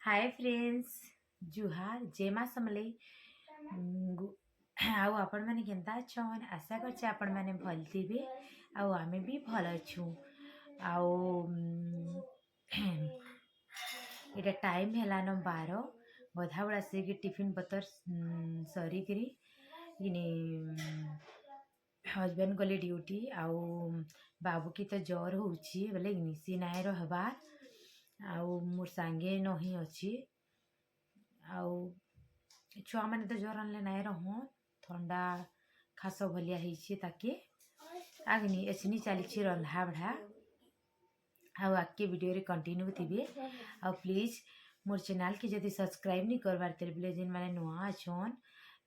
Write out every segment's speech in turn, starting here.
Hi friends जुहार जेमा समले आउ आपण माने केनता अछन आशा करछे आपण माने भल थिबे आउ आमे भी भल अछु आउ एटा टाइम हेला न 12 बधा बड़ा से कि टिफिन पतर सरी करी इने हस्बैंड गले ड्यूटी आउ बाबू की तो ज्वर होउची बोले निसी नाय रहबा आउ मोर सांगे नहीं अच्छी आउ छुआ मैंने तो ज्वर आनले नाई रह थंडा खास भलिया ताके आगनी एसनी चली रंधा बढ़ा आउ आगे वीडियो रे कंटिन्यू थी आउ प्लीज मोर चैनल की जदि सब्सक्राइब नहीं करवार तेरे बोले जिन मैंने नुआ अच्छन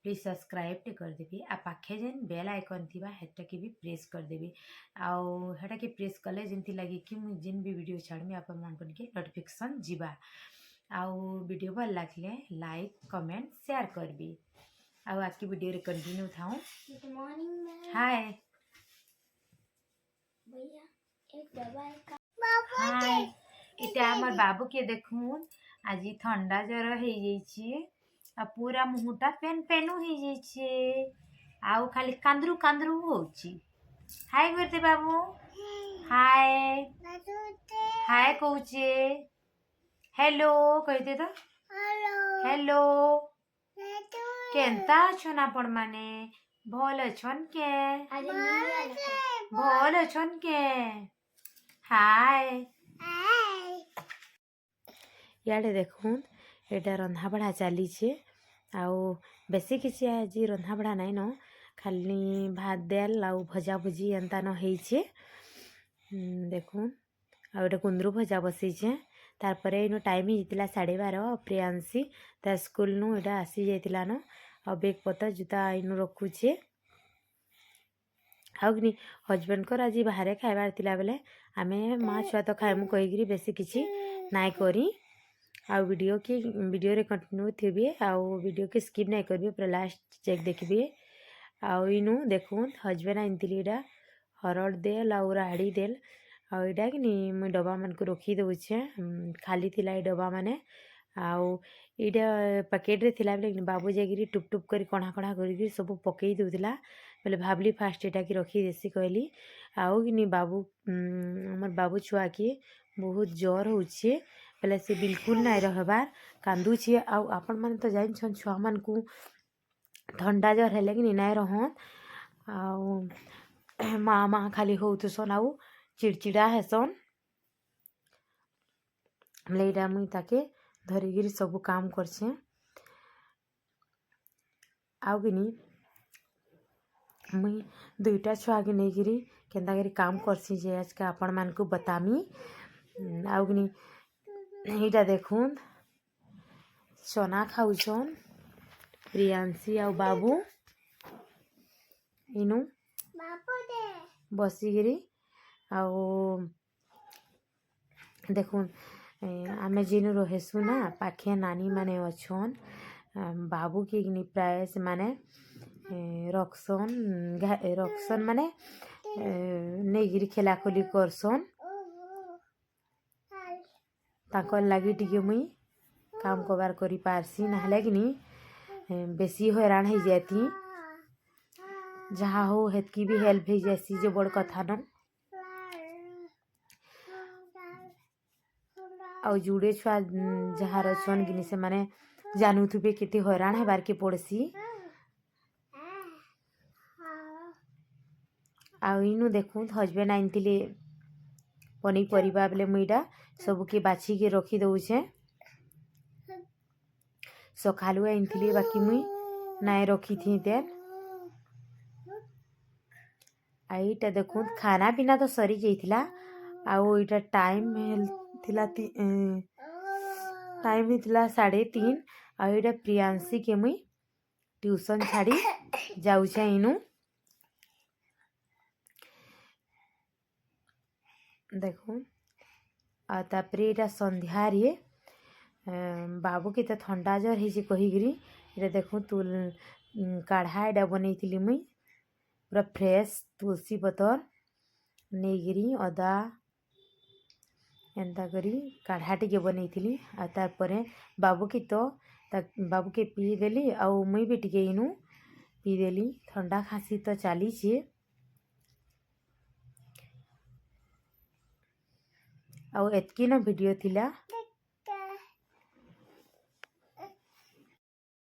प्लीज सब्सक्राइब टे करदेवी आ पाखे जेन बेल आइकन थी हेटा के भी प्रेस करदेवी आउ हेटा के प्रेस कले जमती लगे कि मुझे जिन भी वीडियो छाड़मी आप के नोटिफिकेशन जीवा आउ वीडियो भल लगे लाइक कमेंट शेयर करबी आउ आज की वीडियो रे कंटिन्यू थाऊ। गुड मॉर्निंग हाय भैया एक दबाई हाय इटा हमर बाबू के देखून आज ठंडा जर हो जाइए आ पूरा मुहटा पेन पेनु हो जाइए आउ खाली कांद्रू कांद्रू होची। हाय गुरते बाबू हाय हाय कहूचे हेलो कहते तो हेलो केनता अछन आपण माने भल अछन के भल अछन के हाय याडे देखून एटा रंधा बढ़ा चली आउ बेसी किसी आज रंधा बढ़ा नाई न खाली भात दाल आउ भजा भुजी एंता न होइछे देखून आउ एटा कुंदरू भजा बसैछे तारपरे इनो टाइम हितला 12:30 प्रियांशी ता स्कूल नु एटा आसी जाइतिला न आ बेग पत्तर जुता इनु रखुछे आउनी हस्बैंड को आज बाहर खाइबार तिला बेले आमे माँ छुआ तो खाइमु कहीकि बेसी किसी नाई करी आउ वीडियो रे कंटिन्यू थी आउ वीडियो के स्किप नहीं करी पूरा लास्ट चेक देखिए आउ इनु देखून हस्बैंड आनती हरड़ देल आउ राड़ी देल आउ इटा कि मुई डब्बा मान को रखी दउछे खाली थिला ए डब्बा माने आउ इटा पैकेट रे थिला बेले बाबू जागिरी टुप टुप करी कणा कणा करी सब पकई दउतिला बोले भाबली फास्ट एटा की रखी देसी कहली आउ कि बाबू हमर बाबू छुआ की बहुत ज्वर होउछे बोले से बिल्कुल नाई रहबार कांदुछे आउ आपण माने तो जाइन छन छुआ मान को ठंडा ज्वर हेले कि नाई रहन आउ माँ माँ खाली होउतसन आउ चिड़चिड़ा हेसन लेटा मुई ताके धरिगिरी सब काम करछे आउ कि मुई दुईटा छुआ के नहींगिरी केन्ता करी काम करसी जे आज के आपण मान को बतामी आउ कि इटा देखून चना खाऊछन प्रियांशी आउ बाबू इनु बसिगिरी आउ देखून आमे जिनु रहेसु ना पाखे नानी माने अछन बाबू के प्राय से माने रक्सन माने नेगिरी खेलाखोली करसन ताकर लगी टिके मुई काम कबार करी पारसी ना कि बेसी हैरान हो जाती जहाँ हो हेतकी भी हेल्प हो जासी जो बड़ कथा न आउ जुड़े छुआ जहाँ रछन कि से माने जानूथुबे केते हैरान हेबार के पड़सी आउ इनु देखूँ हस्बैंड आनती पनीपरिया बेले मुईटा सबके बाछी के रखी दउछे सकालु आनती बाकी मुई नाई रखी थी तेल आईटा देखूँ खाना पीना तो सरी जाइतिला आउ इटा टाइम थिला टाइम हितला 3:30 आउ इटा प्रियांशी के मुई ट्यूशन छाड़ी जाउछे इनु देखूँ आ तापरे इटा संध्या रे बाबू के तो ठंडा ज्वर है कहीकि इटा देखूँ तुल काढ़ा एटा बनईली मुई पूरा फ्रेश तुलसी पतर नेगिरी अदा एंता करी काढ़ा टिके बनैथिली आ तारपरे बाबूके तो बाबूके पीदेली आउ मुई भी टिके इनु पीदेली। ठंडा खासी तो चलीचे आउ एतकी न वीडियो थिला।